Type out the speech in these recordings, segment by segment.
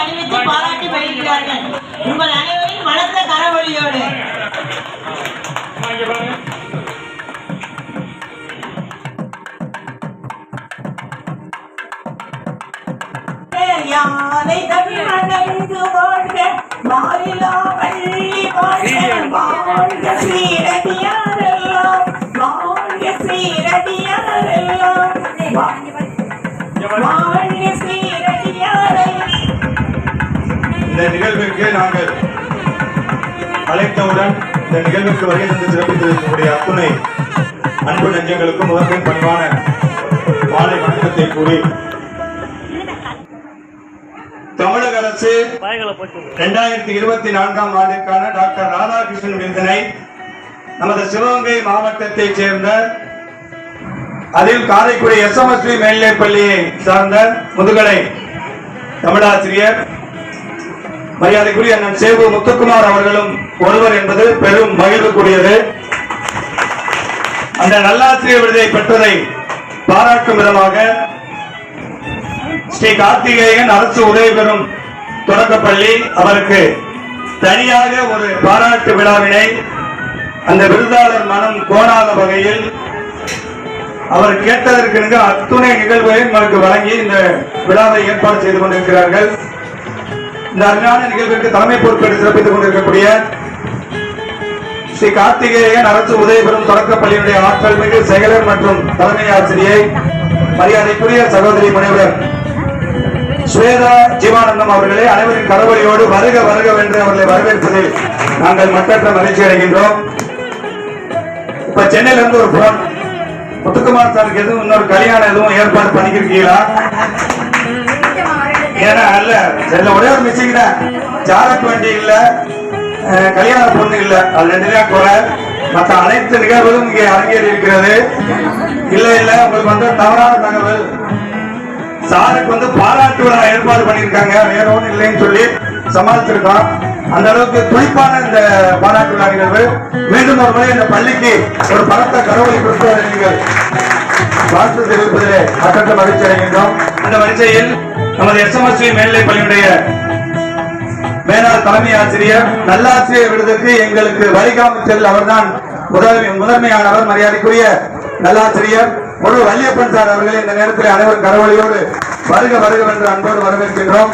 அணிவித்து பாராட்டி வருகிறார்கள். உங்கள் அனைவரின் மனத்த கரவொலியோடு யானை தமிழ் அணைந்து வாழ்க, மாறிலா வள்ளி வாழ்க, வாழ்க சீரடியாரெல்லாம், வாழ்க சீரடியாரெல்லாம், வாழ்க சீரடியாரெல்லாம். இந்த நிகழ்விற்கு நாங்கள் அழைத்தவுடன் இந்த நிகழ்விற்கு வருகை தந்து சிறப்பித்திருக்கக்கூடிய அத்துணை அன்பு நெஞ்சங்களுக்கும் முதற்கும் பணிவான மாலை வணக்கத்தை கூறி, தமிழக அரசு 2024ஆம் ஆண்டிற்கான டாக்டர் ராதாகிருஷ்ணன் விருதினை நமது சிவகங்கை மாவட்டத்தைச் சேர்ந்த அதில் காரைக்குடி எஸ்எம்எஸ்வி மேல்நிலைப் பள்ளியை சார்ந்த முதுகலை தமிழாசிரியர் மரியாதைக்குரிய அண்ணன் சேவு முத்துக்குமார் அவர்களும் ஒருவர் என்பது பெரும் மகிழ்வுக்குரியது. அந்த நல்லாசிரியர் விருதை பெற்றதை பாராட்டும் விதமாக ஸ்ரீ கார்த்திகேயன் அரசு உதவி பெறும் தொடக்கப்பள்ளி அவருக்கு தனியாக ஒரு பாராட்டு விழாவினை அந்த விருதாளர் மனம் கோணாத வகையில் அவர் கேட்டதற்கு அத்துணை நிகழ்வுகளையும் நமக்கு வழங்கி இந்த விழாவை ஏற்பாடு செய்து கொண்டிருக்கிறார்கள். இந்த அருமையான நிகழ்விற்கு தலைமை பொறுப்பேற்று சிறப்பித்துக் கொண்டிருக்கக்கூடிய ஸ்ரீ கார்த்திகேயன் அரசு உதவி பெறும் தொடக்கப்பள்ளியினுடைய ஆற்றல் மிகு செயலர் மற்றும் தலைமை ஆசிரியை மரியாதைக்குரிய சகோதரி முனைவர் ஸ்வேதா ஜீவானந்தம் அவர்களே அனைவரின் கரவொலியோடு வருக வருக வென்று அவர்களை வரவேற்பதில் நாங்கள் மற்றற்ற மகிழ்ச்சி அடைகின்றோம். இப்ப சென்னையில இருந்து ஒரு போன், முத்துக்குமார் சாருக்கு எதுவும் இன்னொரு கல்யாணம் எதுவும் ஏற்பாடு பண்ணிக்கிறீங்களா? ஏன்னா இல்ல செல்ல ஒரே ஒரு மிஸ்ஸிங் தான், ஜாலக் வண்டி இல்ல, கல்யாண பொண்ணு இல்ல, அது 2 நாள் கூட மற்ற அனைத்து நிகழ்வுகளும் இங்கே அரங்கேறி இருக்கிறது. இல்ல இல்ல உங்களுக்கு வந்து தவறான தகவல், சாருக்கு பாராட்டு விழா ஏற்பாடு பண்ணிருக்காங்க, வேற ஒன்றும் இல்லைன்னு சொல்லி சமாளிச்சிருக்கோம். அந்த அளவுக்கு துடிப்பான இந்த பாராட்டு விழா நிகழ்வு. மீண்டும் ஒரு முறை இந்த பள்ளிக்கு ஒரு பலத்த கரவொலி கொடுத்து நீங்கள் வாழ்த்து தெரிவிப்பதிலே மற்ற மகிழ்ச்சி அடைகின்றோம். அந்த வரிசையில் நமது எஸ்எம்எஸ்வி மேல்நிலைப் பள்ளியுடைய மேலாள் தலைமை ஆசிரியர் நல்லாசிரியர் விருதுக்கு எங்களுக்கு வரிகாமிச்சல் அவர்தான் முதன்மையானவர். மரியாதைக்குரிய நல்லாசிரியர் முழு வள்ளியப்பன் சார் அவர்களை இந்த நேரத்தில் அனைவரும் கரவொலியோடு வருக வருக என்று அன்போடு வரவேற்கின்றோம்.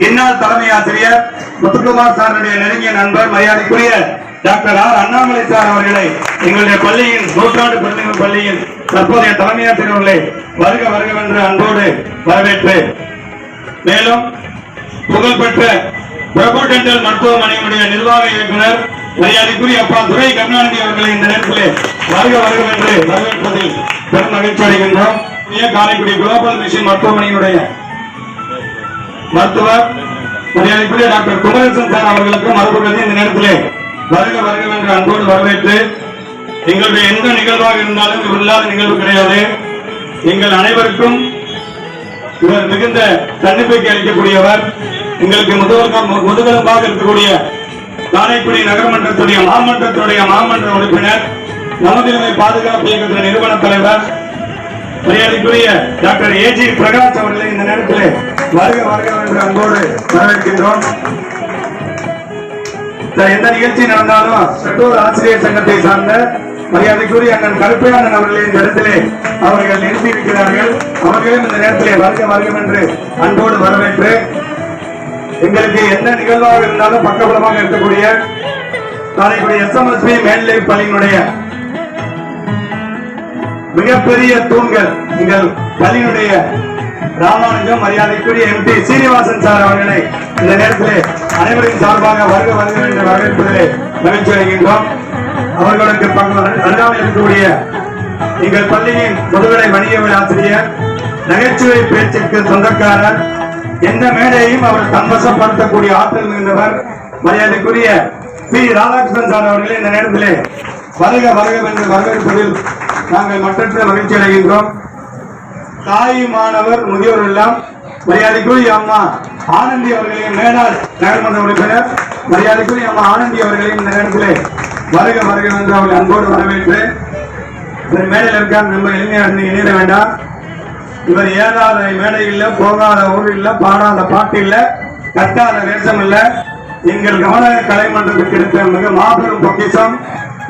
இந்நாள் தலைமை ஆசிரியர் முத்துக்குமார் சாருடைய நெருங்கிய நண்பர் மரியாதைக்குரிய டாக்டர் ஆர் அண்ணாமலை சார் அவர்களை எங்களுடைய பள்ளியின் நூற்றாண்டு பெருமிகு பள்ளியின் தற்போதைய தலைமை ஆசிரியர்களை வருக வருக என்று அன்போடு வரவேற்று, மேலும் புகழ்பெற்ற பிரபு டெண்டல் மருத்துவமனையினுடைய நிர்வாக இயக்குனர் மரியாதைக்குரிய அப்பா துரை கருணாநிதி அவர்களை இந்த நேரத்திலே வருக வருக என்று வரவேற்பதில் பெரும் மகிழ்ச்சி அடைகின்றோம். காரைக்குடி குளோபல் மிஷன் மருத்துவமனையினுடைய மருத்துவர் மரியாதைக்குரிய டாக்டர் குமரேசன் சார் அவர்களுக்கு மறுபடியும் இந்த நேரத்திலே வருக வருக என்று அன்போடு வரவேற்று, எங்களுடைய எந்த நிகழ்வாக இருந்தாலும் இவர் இல்லாத நிகழ்வு கிடையாது. எங்கள் அனைவருக்கும் இவர் மிகுந்த தன்னிப்பைக்கு அளிக்கக்கூடியவர். எங்களுக்கு முதுகெலும்பாக இருக்கக்கூடிய காரைக்குடி நகரமன்றத்துடைய மாமன்ற உறுப்பினர், நமதுரிமை பாதுகாப்பு இயக்கத்தின் நிறுவன தலைவர் மரியாதைக்குரிய டாக்டர் ஏஜி பிரகாஷ் அவர்களை இந்த நேரத்தில் வருக வருக என்று அன்போடு வரவேற்கின்றோம். எந்த நிகழ்ச்சி நடந்தாலும் செட்டூர் ஆசிரியர் சங்கத்தை சார்ந்த மரியாதைக்குரிய அண்ணன் கருப்பையானன் அவர்களை இந்த இடத்திலே அவர்கள் நிறுத்தியிருக்கிறார்கள். அவர்களும் இந்த நேரத்திலே வருக வருக என்று அன்போடு வரவேற்று, எங்களுக்கு எந்த நிகழ்வாக இருந்தாலும் பக்கபலமாக இருக்கக்கூடிய காரைக்குடி எஸ்எம்எஸ்வி மேல்நிலைப் பள்ளியினுடைய மிகப்பெரிய தூண்கள் எங்கள் பள்ளியினுடைய ராமானுஜம் மரியாதைக்குரிய எம்பி சீனிவாசன் சார் அவர்களை இந்த நேரத்தில் அனைவரின் சார்பாக வருக வருக என்று வரவேற்பதிலே மகிழ்ச்சி அடைகின்றோம். அவர்களுக்கு அருகாமல் இருக்கக்கூடிய எங்கள் பள்ளியின் முதுகலை வணிகவியல் ஆசிரியர், நகைச்சுவை பேச்சுக்கு சொந்தக்காரர், எந்த மேடையையும் அவர் தன்வசப்படுத்தக்கூடிய ஆற்றல் மிகுந்தவர் மரியாதைக்குரிய பி ராதாகிருஷ்ணன் சார் அவர்களே இந்த நேரத்திலே வருக வருக என்று வரவேற்பதில் நாங்கள் மற்றற்ற மகிழ்ச்சி அடைகின்றோம். தாய் மாணவர் முதியோர் எல்லாம் மரியாதைக்குரிய அம்மா ஆனந்தி அவர்களின் மேலாள் நகர்மன்ற உறுப்பினர் மரியாதைக்குரிய அம்மா ஆனந்தி அவர்களின் இந்த நேரத்திலே வருக வருக என்று அவர்கள் அன்போடு வரவேற்று மேடையில் இருக்காங்க. நம்ம எளிமையாக இணைய வேண்டாம். இவர் ஏறாத மேடை இல்ல, போகாத ஊர் இல்ல, பாடாத பாட்டு இல்ல, கட்டாத வேஷம் இல்ல. எங்கள் கவன கலைமன்றத்துக்கு கிடைத்த மிக மாபெரும் பொக்கிஷம்,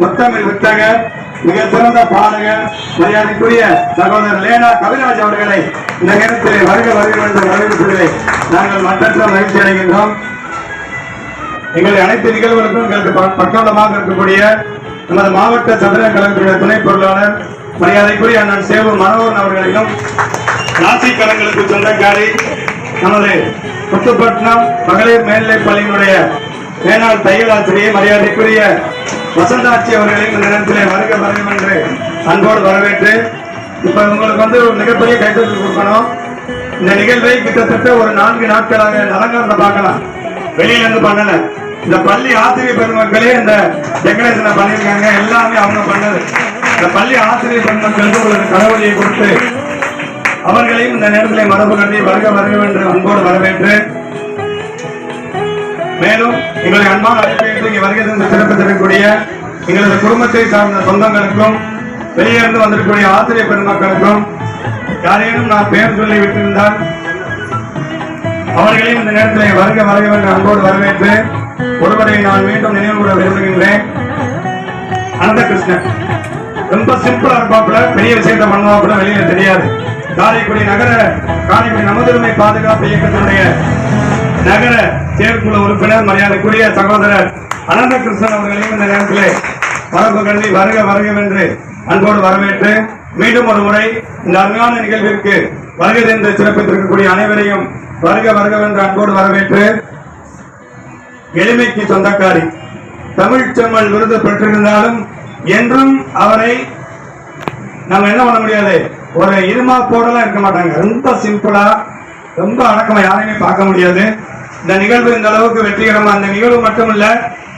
முத்தமிழ் வித்தகர், மிக சிறந்த பாடகர், மரியாதைக்குரிய சகோதரர் லேனா கவிராஜ் அவர்களை இந்த நேரத்தில் வருக என்று வரவேற்பதிலே நாங்கள் மற்றற்ற மகிழ்ச்சி அடைகின்றோம். எங்களுடைய அனைத்து நிகழ்வுகளுக்கும் எங்களுக்கு பக்கபலமாக இருக்கக்கூடிய நமது மாவட்ட சதுர கழகத்துடைய துணை பொருளாளர் மரியாதைக்குரிய அண்ணன் சேவு மனோகரன் அவர்களையும், ராசி கலங்களுக்கு சொந்தக்காரி நமது முத்துப்பட்டினம் மகளிர் மேல்நிலைப் பள்ளியினுடைய மேலாள் தையலாசிரியை மரியாதைக்குரிய வசந்தாட்சி அவர்களையும் இந்த நேரத்திலே வருக என்று அன்போடு வரவேற்று, இப்ப உங்களுக்கு ஒரு மிகப்பெரிய கைத்தட்டல் கொடுக்கணும். இந்த நிகழ்வை கிட்டத்தட்ட ஒரு 4 நாட்களாக அலங்காரத்தை பார்க்கலாம், வெளியில இருந்து பண்ணல. இந்த பள்ளி ஆசிரியர் பெருமக்களே இந்த டெக்கரேஷனை பண்ணியிருக்காங்க, எல்லாமே அவங்க பண்ணது. இந்த பள்ளி ஆசிரியர் பெருமக்களுக்கு உங்களுக்கு கடவுளியை கொடுத்து அவர்களையும் இந்த நேரத்தில் மரபு கண்டி வருக என்று அன்போடு வரவேற்று, மேலும் எங்களை அன்பான அழைப்பேற்று இங்கே வருகை தந்து சிறப்பித்திருக்கக்கூடிய எங்களது குடும்பத்தை சார்ந்த சொந்தங்களுக்கும், வெளியே இருந்து வந்திருக்கக்கூடிய ஆசிரியர் பெருமக்களுக்கும், யாரேனும் நான் பெயர் சொல்லி விட்டிருந்தால் அவர்களையும் இந்த நேரத்தில் வருக என்று அன்போடு வரவேற்று ஒருவரை நான் மீண்டும் நினைவு கூற விரும்புகின்றேன். அனந்தகிருஷ்ணன் ரொம்ப சிம்பிளா இருப்பாப்புல, பெரிய விஷயத்தை பண்ணுவாப்புல, வெளியில தெரியாது. காரைக்குடி நமதுரிமை பாதுகாப்பு இயக்கத்தினுடைய நகர செயற்குழு உறுப்பினர் மரியாதைக்குரிய சகோதரர் அனந்தகிருஷ்ணன் அவர்களையும் இந்த நேரத்தில் மரபு கல்வி வருக என்று அன்போடு வரவேற்று, மீண்டும் ஒரு முறை இந்த அருமையான நிகழ்விற்கு வருகை தந்து சிறப்பித்திருக்கக்கூடிய அனைவரையும் வருக என்று அன்போடு வரவேற்று, எளிமைக்கு சொந்தக்காரி, தமிழ் செம்மல் விருது பெற்றிருந்தாலும் என்றும் அவரை நம்ம என்ன பண்ண முடியாது, ஒரு இருமா போடலாம் இருக்க மாட்டாங்க. ரொம்ப சிம்பிளா, ரொம்ப அடக்கமா, யாரையுமே பார்க்க முடியாது. இந்த நிகழ்வு இந்த அளவுக்கு வெற்றிகரமா, இந்த நிகழ்வு மட்டுமல்ல,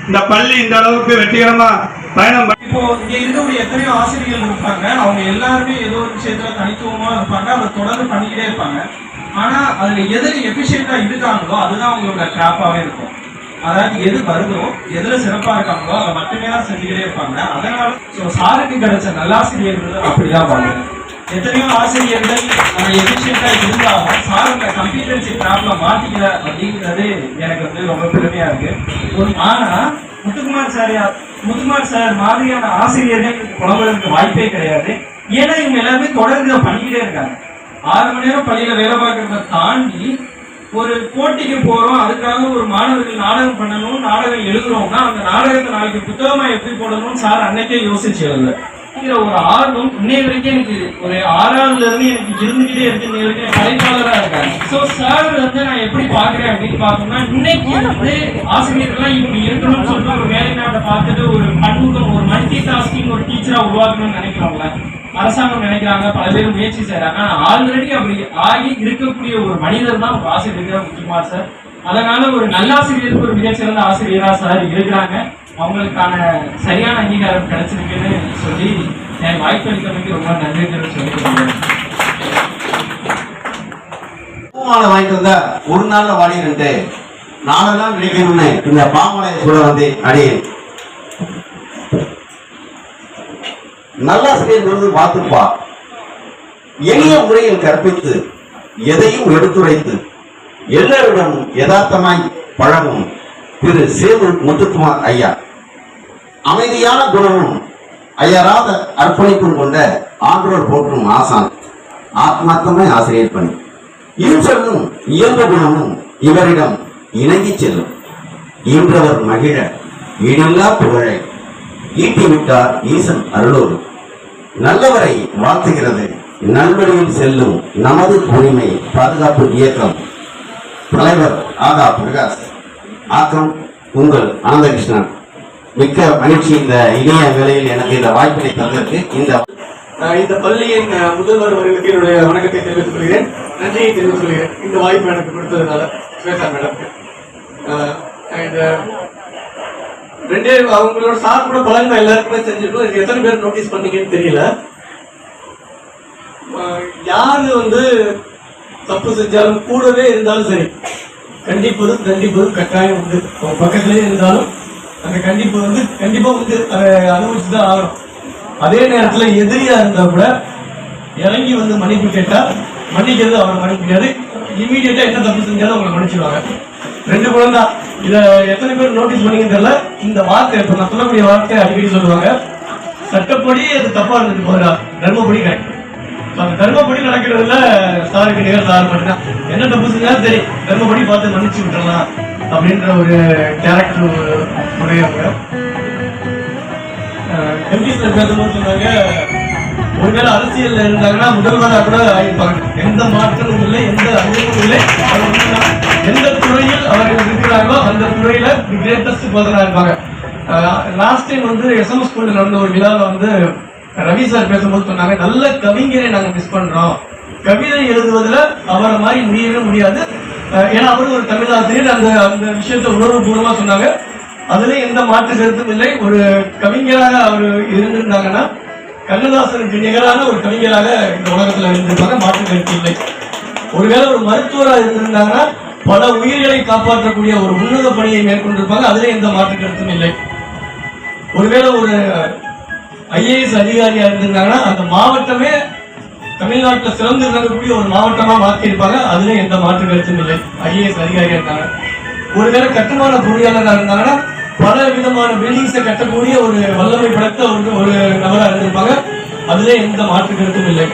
இந்த பள்ளி இந்த அளவுக்கு வெற்றிகரமா பயணம். இப்போ இங்க இருக்கக்கூடிய எத்தனையோ ஆசிரியர்கள் இருப்பாங்க, அவங்க எல்லாருமே ஏதோ ஒரு விஷயத்துல தனித்துவமா இருப்பாங்க, அதை தொடர்ந்து பண்ணிக்கிட்டே இருப்பாங்க. ஆனா அதுல எது எஃபிஷியண்டா இருக்காங்களோ அதுதான் அவங்களோட கிராப்பாவே இருக்கும். அதாவது எது வருதோ, எதுல சிறப்பா இருக்காங்களோ அதை மட்டுமே தான் செஞ்சுக்கிட்டே இருப்பாங்க. அதனால சாருக்கு கிடைச்ச நல்லாசிரியர்கள் அப்படிதான் பாருங்க. எத்தனையோ ஆசிரியர்கள் எஃபிஷியண்டா இருந்தாலும் சாருக்கு கம்பீட்டன்சி கிராப்ல மாட்டிக்கல அப்படிங்கிறது எனக்கு ரொம்ப பெருமையா இருக்கு. ஆனா முத்துக்குமார் சார் மாதிரியான ஆசிரியர்கள் புலம்புறதுக்கு வாய்ப்பே கிடையாது. ஏன்னா இவங்க எல்லாருமே தொடர்ந்து பண்ணிக்கிட்டே இருக்காங்க. 6 மணி நேரம் பள்ளியில வேலை பார்க்கறத தாண்டி ஒரு போட்டிக்கு போறோம், அதுக்காக ஒரு மாணவர்கள் நாடகம் பண்ணணும், நாடகம் எழுதுறோம்னா அந்த நாடகத்தை நாளைக்கு புத்தகமா எப்படி போடணும்னு சார் அன்னைக்கே யோசிச்சு எழுதுல ஒரு ஆர்வம் இன்னைய வரைக்கும் எனக்கு ஒரு 6ஆவதுல இருந்து எனக்கு இருந்துகிட்டே இருக்கு. இன்னைய வரைக்கும் படைப்பாளராக இருக்காங்க. சோ சார் நான் எப்படி பாக்குறேன் அப்படின்னு பார்த்தோம்னா, இன்னைக்கு ஆசிரியர்கள்லாம் இவங்க இருக்கணும்னு சொல்லிட்டு ஒரு வேலை நாட்டை பார்த்துட்டு ஒரு பன்முகம், ஒரு மல்டி டாஸ்கிங் ஒரு டீச்சரா உருவாக்கணும்னு நினைக்கிறவங்க அரசாங்கம் நினைக்கிறாங்க, பல பேர் முயற்சி செய்யறாங்க. ஆனா ஆல்ரெடி அப்படி ஆகி இருக்கக்கூடிய ஒரு மனிதர் தான் ஒரு ஆசிரியர் முத்துக்குமார் சார். அதனால ஒரு நல்லாசிரியருக்கு ஒரு மிகச்சிறந்த ஆசிரியரா சார் இருக்கிறாங்க. அவங்களுக்கான சரியான அங்கீகாரம் கிடைச்சிருக்குன்னு சொல்லி என் வாய்ப்பு அளிக்கிறதுக்கு ரொம்ப நன்றின்னு சொல்லிக்கிறேன். பூமாலை வாங்கிட்டு வந்தா ஒரு நாள்ல வாடிட்டு நாளெல்லாம் கிடைக்கணும்னு இந்த பாமாலையை சொல்ல வந்து அடியேன். நல்லாசிரியர் விருது பார்த்துப்பா, எளிய முறையில் கற்பித்து எதையும் எடுத்துரைத்து எல்லாரிடமும் யதார்த்தமாய் பழகும் திரு சேது முத்துக்குமார் ஐயா. அமைதியான குணமும் அயராத அர்ப்பணிப்பும் கொண்ட ஆன்றோர் போற்றும் ஆசான். ஆத்மார்த்தமே ஆசிரியர் பணி. இன்சொல்லும் இயல்பு குணமும் இவரிடம் இணங்கி செல்லும். ஈன்றவர் மகிழ ஈடில்லா புகழை ஈட்டிவிட்டார் ஈசன் அருளோடு. நல்லவரை வாழ்த்துகிறது நல்வழியில் செல்லும் நமது உரிமை பாதுகாப்பு இயக்கம் தலைவர் ஆகா பிரகாஷ். ஆக்கம் உங்கள் அனந்தகிருஷ்ணன். மிக்க மகிழ்ச்சி இந்த இணைய வேளையில் எனக்கு இந்த வாய்ப்பினை தந்ததற்கு இந்த பள்ளியின் முதல்வர் அவர்களுக்கு என்னுடைய வணக்கத்தை தெரிவித்துக் கொள்கிறேன், நன்றியை தெரிவித்துக் கொள்கிறேன் இந்த வாய்ப்பு எனக்கு கொடுத்ததுனால ஸ்வேதா மேடம். ரெண்டே அவங்களோட சார் கூட பழங்க எல்லாருக்குமே தெரிஞ்சிருக்கும். எத்தனை பேர் நோட்டீஸ் பண்ணீங்கன்னு தெரியல. யாரு தப்பு செஞ்சாலும் கூடவே இருந்தாலும் சரி, கண்டிப்பது கட்டாயம் அவங்க பக்கத்திலேயே இருந்தாலும் அந்த கண்டிப்பு கண்டிப்பா அதை அனுபவிச்சுதான் ஆகணும். அதே நேரத்துல எதிரியா இருந்தா கூட இறங்கி மன்னிப்பு கேட்டா மன்னிக்கிறது அவரை மன்னிக்க முடியாது. இமீடியட்டா என்ன தப்பு செஞ்சாலும் அவங்களை மன்னிச்சிடுவாங்க. 2 குழந்தை. இதை எத்தனை பேர் நோட்டீஸ் பண்ணீங்கன்னு தெரியல. இந்த வார்த்தை இப்போ நான் சொல்லக்கூடிய வார்த்தை அடிக்கடி சொல்லுவாங்க. சட்டப்படி அது தப்பா இருந்துட்டு போதா, தர்மப்படி கரெக்ட். அந்த தர்மப்படி நடக்கிறதுல சாருக்கு நிகழ் சார் மட்டும்தான். என்ன தப்பு செஞ்சாலும் சரி தர்மப்படி பார்த்து மன்னிச்சு விட்டுறலாம் அப்படின்ற ஒரு கேரக்டர் உடையவங்க. எம்பிஸ்ல பேசும்போது சொன்னாங்க, ஒருவேளை அரசியல்ல இருந்தாங்கன்னா முதல்வராக கூட ஆயிருப்பாங்க. எந்த மாற்றமும் இல்லை, எந்த அறிவும் இல்லை. எந்த துறையில் அவர்கள் இருக்கிறார்களோ அந்த துறையில தி கிரேட்டஸ்ட் பர்சனா இருப்பாங்க. லாஸ்ட் டைம் வந்து எஸ்எம் ஸ்கூல்ல நடந்த ஒரு விழாவில் வந்து ரவி சார் பேசும்போது சொன்னாங்க, நல்ல கவிஞரை நாங்க மிஸ் பண்றோம். கவிதை எழுதுவதில் அவரை மாதிரி முடியவே முடியாது. ஏன்னா அவரு ஒரு தமிழ் ஆசிரியர். அந்த அந்த விஷயத்தை உணர்வுபூர்வமா சொன்னாங்க. அதுல எந்த மாற்று கருத்தும் இல்லை. ஒரு கவிஞராக அவர் இருந்திருந்தாங்கன்னா கண்ணதாசனுக்கு நிகரான ஒரு கவிஞராக இந்த உலகத்துல இருந்திருப்பாங்க. மாற்று கருத்து இல்லை. ஒருவேளை ஒரு மருத்துவராக இருந்திருந்தாங்கன்னா பல உயிர்களை காப்பாற்றக்கூடிய ஒரு உன்னத பணியை மேற்கொண்டிருப்பாங்க. அதுல எந்த மாற்று கருத்தும் இல்லை. ஒருவேளை ஒரு ஐஏஎஸ் அதிகாரியா இருந்திருந்தாங்கன்னா அந்த மாவட்டமே தமிழ்நாட்டில் சிறந்து விளங்கக்கூடிய ஒரு மாவட்டமா மாற்றிருப்பாங்க. அதுல எந்த மாற்று கருத்தும் இல்லை. ஐஏஎஸ் அதிகாரியா இருந்தாங்க. ஒருவேளை கட்டுமான பொறியாளராக இருந்தாங்கன்னா பல விதமான பில்டிங்ஸை கட்டக்கூடிய ஒரு வல்லமை படைத்த ஒரு நபராக இருந்திருப்பாங்க. அதுல எந்த மாற்று கருத்தும் இல்லை.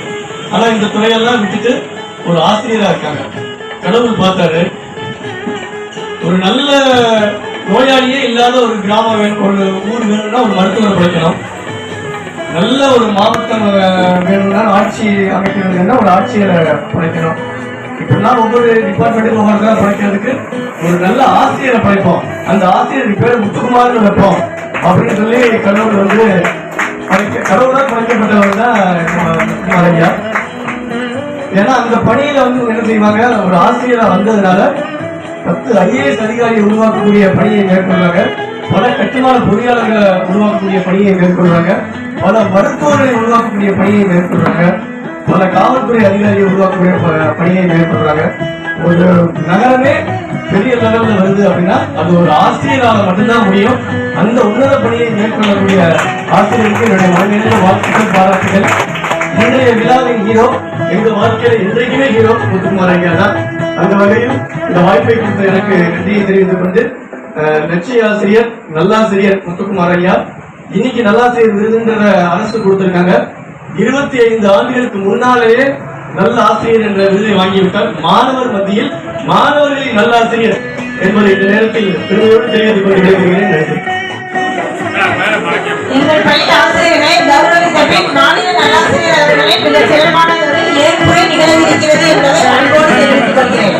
ஆனா இந்த துறையெல்லாம் விட்டுட்டு ஒரு ஆசிரியரா இருக்காங்க. கடவுள் பார்த்தாரு, ஒரு நல்ல நோயாளியே இல்லாத ஒரு கிராமம் வேணும், ஒரு ஊர் வேணும்னா ஒரு மருத்துவரை படைக்கணும். நல்ல ஒரு மாவட்டம் வேணும்னா ஆட்சி அமைக்கணும்னா ஒரு ஆட்சியரை படைக்கணும். இப்படிலாம் ஒவ்வொரு டிபார்ட்மெண்ட்டுக்கும் ஒவ்வொரு படைக்கிறதுக்கு ஒரு நல்ல ஆசிரியரை படைப்போம். அந்த ஆசிரியருக்கு பேர் முத்துக்குமார்னு வைப்போம் அப்படின்னு சொல்லி கடவுள் வந்து கடவுளா படைக்கப்பட்டவர் தான் முத்துக்குமார் ஐயா. ஏன்னா அந்த பணியில வந்து என்ன செய்வாங்க, ஒரு ஆசிரியரா வந்ததுனால 10 ஐஏஎஸ் அதிகாரியை உருவாக்கக்கூடிய பணியை மேற்கொள்றாங்க. பல கட்டுமான பொறியாளர்களை உருவாக்கக்கூடிய பணியை மேற்கொள்றாங்க. பல மருத்துவர்களை உருவாக்கக்கூடிய பணியை மேற்கொள்றாங்க. பல காவல்துறை அதிகாரியை உருவாக்கக்கூடிய பணியை மேற்கொள்றாங்க. ஒரு நகரமே பெரிய லெவல்ல வருது அப்படின்னா அது ஒரு ஆசிரியரால் மட்டும்தான் முடியும். அந்த உன்னத பணியை மேற்கொள்ளக்கூடிய ஆசிரியருக்கு என்னுடைய மனநிலையில வாழ்த்துக்கள், பாராட்டுகள். இன்றைய விழாவின் ஹீரோ, எங்க வாழ்க்கையில இன்றைக்குமே ஹீரோ முத்துக்குமார் ஐயா தான். அந்த வகையில் இந்த வாய்ப்பை கொடுத்த எனக்கு நன்றியை தெரிவித்துக் கொண்டு, லட்சிய ஆசிரியர் நல்லாசிரியர் முத்துக்குமார் ஐயா இன்னைக்கு நல்லாசிரியர் விருதுன்ற அரசு கொடுத்திருக்காங்க. 25 ஆண்டுகளுக்கு முன்னாலேயே நல்ல ஆசிரியர் என்ற விருதை வாங்கிவிட்டார். மாணவர் மத்தியில் மாணவர்களின் நல்லாசிரியர் என்பதை இந்த நேரத்தில் பெருமையோடு தெரிவித்துக் கொண்டு விடைபெறுகிறேன். நன்றி. எங்கள் பள்ளி ஆசிரியர்களை கௌரவித்த பின் மாநில நல்லாசிரியர் அவர்களை மிக சிறப்பான முறையில் ஏற்புரை நிகழவிருக்கிறது என்பதை அன்போடு தெரிவித்துக் கொள்கிறேன்.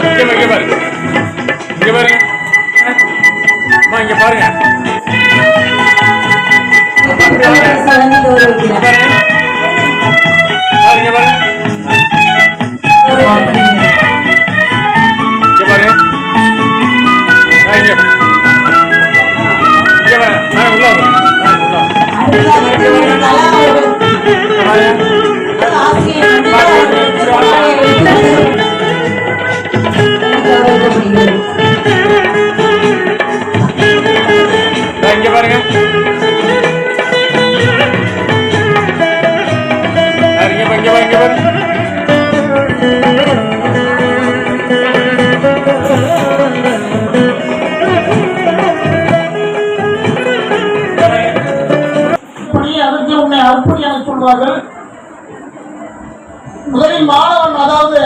முதலில் மாணவன், அதாவது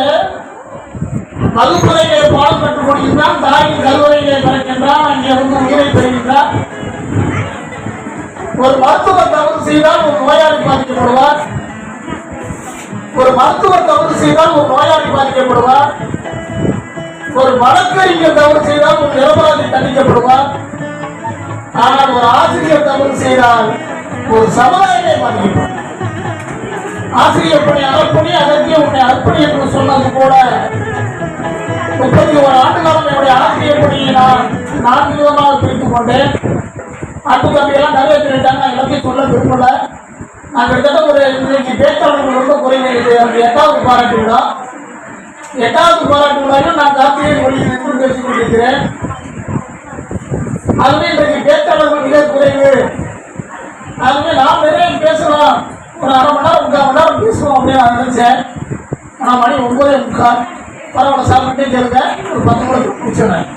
வகுப்பறையிலே பாடம் கற்றுக் கொடுக்கின்றான், தாயின் கருவறையிலே பிறக்கின்றான், அங்கே வந்து உயிரை பெறுகின்றான். ஒரு மருத்துவர் தவறு செய்தால் ஒரு நோயாளி பாதிக்கப்படுவார். ஒரு மருத்துவர் தவறு செய்தால் ஒரு நோயாளி பாதிக்கப்படுவார். ஒரு வழக்கறிஞர் தவறு செய்தால் ஒரு நிரபராதி தண்டிக்கப்படுவார். ஆனால் ஒரு ஆசிரியர் தவறு செய்தால் ஒரு சமுதாயமே பாதிக்கப்படும். ஆசிரியர் பணி அறப்பணி, அதற்கே உன்னை அர்ப்பணி என்று சொன்னது போல 31 ஆண்டு காலம் என்னுடைய ஆசிரியர் பணியை நான் 4 விதமாக பிரித்துக் கொண்டேன். அன்பு தம்பியெல்லாம் நிறைவேற்றிட்டாங்க. நான் எல்லாத்தையும் சொல்ல விரும்பல. நான் கிட்டத்தட்ட ஒரு இன்றைக்கு பேச்சாளர்கள் ரொம்ப குறைவு. இது 8வது பாராட்டு விழா. 8வது பாராட்டு விழாவில் நான் கார்த்திகை மொழியில் பேசிக் கொண்டிருக்கிறேன். அதுவே இன்றைக்கு பேச்சாளர்கள் மிக குறைவு. அதுவே நான் நிறைய பேசலாம், ஒரு 1/2 மணி நேரம் 3/4 மணி நேரம் பேசுவோம் அப்படின்னு நான் நினைச்சேன். மணி 9:45. பரவாயில்ல, சாப்பிட்டே கேளுங்க. ஒரு 10 மணிக்கு முடிச்சிடுறேன்.